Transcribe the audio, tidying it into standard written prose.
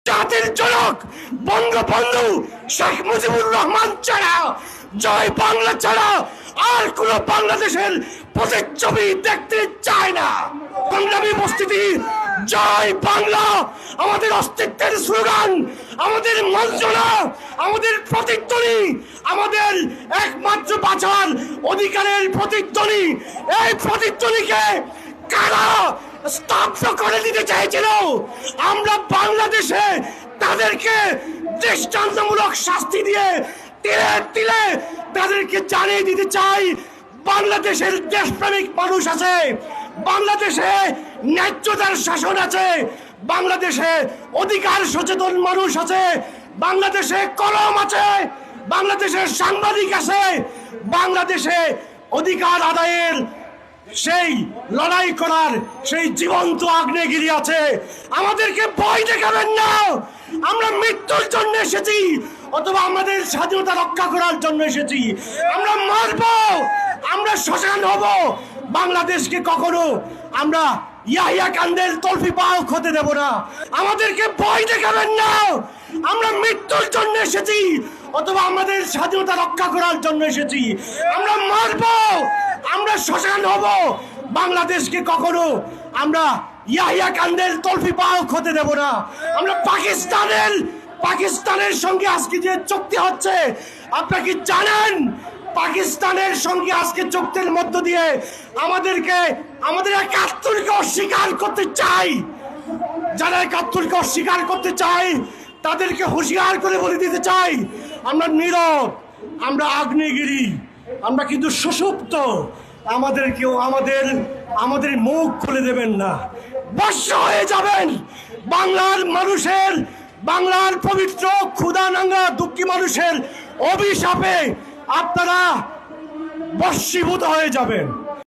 জাতির জনক বঙ্গবন্ধু শেখ মুজিবুর রহমান ছাড়া, জয় বাংলা ছাড়া আর কোন বাংলাদেশের প্রতিচ্ছবি দেখতে চায় না। সংগ্রামী উপস্থিতি, জয় বাংলা আমাদের অস্তিত্বের স্লোগান, আমাদের মন্ত্রণা, আমাদের প্রতিধ্বনি, আমাদের একমাত্র বাঁচার অধিকারের প্রতিধ্বনি। এই প্রতিধ্বনিকে কারা স্তব্ধ করে দিতে চাইছিল? আমরা বাংলাদেশে তাদেরকে দৃষ্টান্তমূলক শাস্তি দিয়ে তিলে তিলে তাদেরকে জানিয়ে দিতে চাই, বাংলাদেশের দেশপ্রেমিক মানুষ আছে, বাংলাদেশে ন্যায্যতার শাসন আছে, বাংলাদেশে অধিকার সচেতন মানুষ আছে, বাংলাদেশে কলম আছে, বাংলাদেশে সাংবাদিক আছে, বাংলাদেশে অধিকার আদায়ের সেই লড়াই করার সেই জীবন্ত আগ্নেয়গিরি আছে। আমাদেরকে ভয় দেখাবেন না। আমরা মৃত্যুর জন্য এসেছি অথবা আমাদের স্বাধীনতা রক্ষা করার জন্য এসেছি। আমরা মরব, আমরা শ্মশান হব। বাংলাদেশকে কখনো আমরা ইয়াহিয়া কান্দের তলফি পাও হতে দেব না। আমাদেরকে ভয় দেখাবেন না। আমরা মৃত্যুর জন্য এসেছি অথবা আমাদের স্বাধীনতা রক্ষা করার জন্য এসেছি। আমরা মরব, আমরা শ্মশান হব। বাংলাদেশকে কখনো আমরা ইয়াহিয়া কান্দের তলফি পাও হতে দেব না। আমরা পাকিস্তানের সঙ্গে আজকে যে চুক্তি হচ্ছে, আপনারা কি জানেন পাকিস্তানের সঙ্গে আজকে চুক্তির মধ্য দিয়ে আমাদের একাত্তরকে অস্বীকার করতে চাই। যারা একাত্তরকে অস্বীকার করতে চাই তাদেরকে হুঁশিয়ার করে বলে দিতে চাই, আমরা নীরব, আমরা আগ্নেয়গিরি, আমরা কিন্তু সুষুপ্ত। আমাদেরকেও আমাদের মুখ খুলে দেবেন না। বর্ষ হয়ে যাবেন বাংলার মানুষের, বাংলার পবিত্র ক্ষুধানাঙ্গা দুঃখী মানুষের অভিশাপে আপনারা বশীভূত হয়ে যাবেন।